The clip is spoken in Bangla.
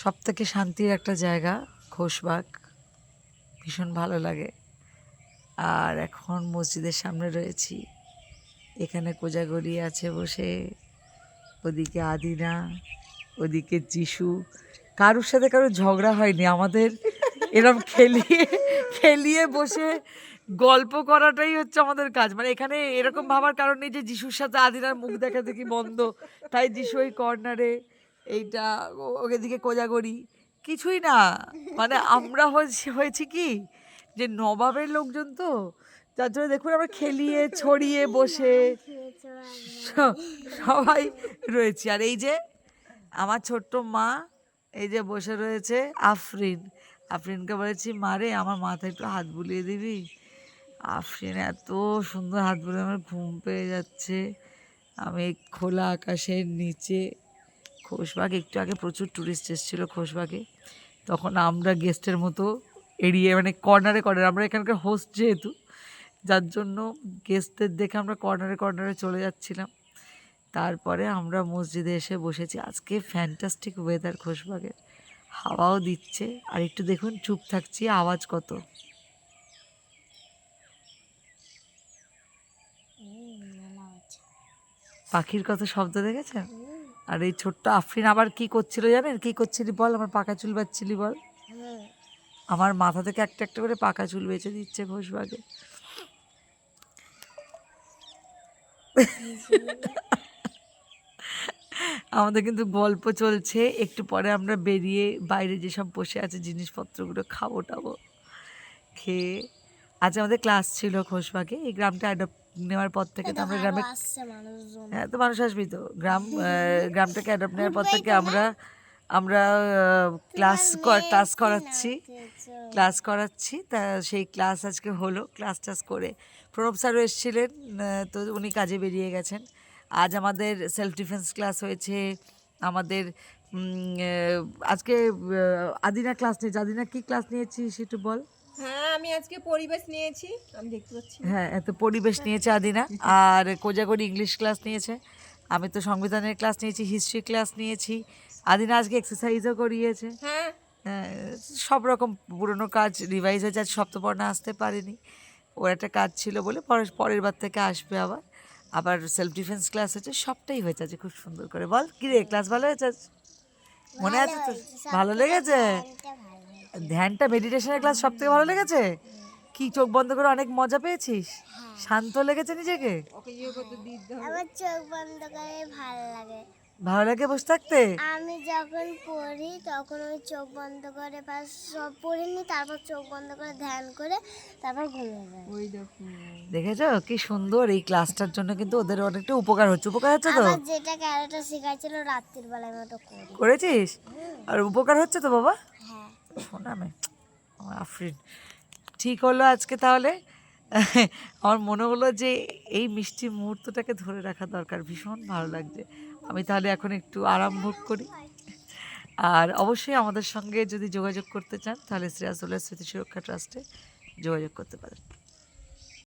সবথেকে শান্তির একটা জায়গা খোশবাগ, ভীষণ ভালো লাগে। আর এখন মসজিদের সামনে রয়েছি, এখানে কোজাগরি আছে বসে, ওদিকে আদিনা, ওদিকে যিশু। কারোর সাথে কারোর ঝগড়া হয়নি আমাদের, এরম খেলিয়ে খেলিয়ে বসে গল্প করাটাই হচ্ছে আমাদের কাজ। মানে এখানে এরকম ভাবার কারণ নেই যে যিশুর সাথে আদিনার মুখ দেখা দেখি বন্ধ, তাই যিশু ওই কর্নারে, এইটা ওকে দিকে কোজাগরি, কিছুই না। মানে আমরা হয়েছি কি যে নবাবের লোকজন তো, যার জন্য দেখুন আমরা খেলিয়ে ছড়িয়ে বসে সবাই রয়েছি। আর এই যে আমার ছোট্ট মা, এই যে বসে রয়েছে আফরিন। আফরিনকে বলেছি, মারে আমার মাথায় একটু হাত বুলিয়ে দিবি। আফরিন এত সুন্দর হাত বুলিয়ে, আমার ঘুম পেয়ে যাচ্ছে। আমি খোলা আকাশের নিচে, খোশবাগ একটু আগে প্রচুর টুরিস্ট এসেছিল খোশবাগে, তখন আমরা গেস্টের মতো এড়িয়ে, মানে কর্নারে কর্নারে, আমরা এখানকার হোস্ট যেহেতু, যার জন্য গেস্টদের দেখে আমরা কর্নারে কর্নারে চলে যাচ্ছিলাম। তারপরে আমরা মসজিদে এসে বসেছি। আজকে ফ্যান্টাস্টিক ওয়েদার খোশবাগের, হাওয়াও দিচ্ছে। আর একটু দেখুন চুপ থাকছি, আওয়াজ কত। পাখির কত শব্দ দেখেছেন? আর এই ছোট্ট আফরিন আবার কি করছিল জানেন? কি করছিলি বল, আমার পাকা চুল বাঁধছিলি বল। আমার মাথা থেকে একটা একটা করে পাকা চুল বেঁচে দিচ্ছে খোশবাগে। আমাদের কিন্তু গল্প চলছে, একটু পরে আমরা বেরিয়ে বাইরে যেসব বসে আছে জিনিসপত্রগুলো খাবো টাবো, খেয়ে। আজ আমাদের ক্লাস ছিল খোশবাগে। এই গ্রামটা অ্যাডপ্ট নেওয়ার পর থেকে তো আমরা গ্রামে, হ্যাঁ তো মানুষ আসবেই তো, গ্রামটাকে অ্যাডপ্ট নেওয়ার পর থেকে আমরা আমরা ক্লাস করাচ্ছি। তা সেই ক্লাস আজকে হলো, ক্লাস টাস করে প্রণব স্যারও এসেছিলেন, তো উনি কাজে বেরিয়ে গেছেন। আজ আমাদের সেলফ ডিফেন্স ক্লাস হয়েছে। আমাদের আজকে আদিনা ক্লাস নিয়েছে। আদিনা কি ক্লাস নিয়েছিস একটু বল। হ্যাঁ, আমি আজকে পরিবেশ নিয়েছি, আমি দেখতে পাচ্ছি। হ্যাঁ, এত পরিবেশ নিয়েছে আদিনা। আর কোজাগরি ইংলিশ ক্লাস নিয়েছে। আমি তো সংবিধানের ক্লাস নিয়েছি, হিস্ট্রি ক্লাস নিয়েছি। আদিনা আজকে এক্সারসাইজও করিয়েছে। হ্যাঁ, সব রকম পুরনো কাজ রিভাইজ হয়েছে। আজ সপ্তপর্ণা আসতে পারেনি, ওর একটা কাজ ছিল বলে, পরের বার থেকে আসবে। আবার সেলফ ডিফেন্স ক্লাস হয়েছে, সবটাই হয়েছে আজ খুব সুন্দর করে। বল কি রে, ক্লাস ভালো হয়েছে আজ? মনে আছে তো? ভালো লেগেছে? ধ্যানটা, মেডিটেশনের ক্লাস সব থেকে ভালো লেগেছে? কি চোখ বন্ধ করে অনেক মজা পেয়েছিস? শান্ত লেগেছে নিজেকে? আমার চোখ বন্ধ করে ভালো লাগে। ভালো লাগে বসে থাকতে? আমি যখন পড়ি তখন আমি চোখ বন্ধ করে সব পড়িনি, তারপর চোখ বন্ধ করে ধ্যান করে তারপর ঘুমিয়ে যাই। ওই দেখো, দেখেছো কি সুন্দর। এই ক্লাসটার জন্য কিন্তু ওদের অনেকটা উপকার হচ্ছে তো? আমার যেটা ক্যারেক্টার শেখাচ্ছিল রাত্রির বেলায় মতো করেছিস? আর উপকার হচ্ছে তো বাবা? হ্যাঁ। শোনা মে, আমার আফরিন ঠিক হলো আজকে তাহলে। আমার মনে হলো যে এই মিষ্টি মুহূর্তটাকে ধরে রাখা দরকার, ভীষণ ভালো লাগছে। আমি তাহলে এখন একটু আরাম ভোগ করি। আর অবশ্যই আমাদের সঙ্গে যদি যোগাযোগ করতে চান তাহলে শ্রেয়া সোলার স্মৃতি সুরক্ষা ট্রাস্টে যোগাযোগ করতে পারেন।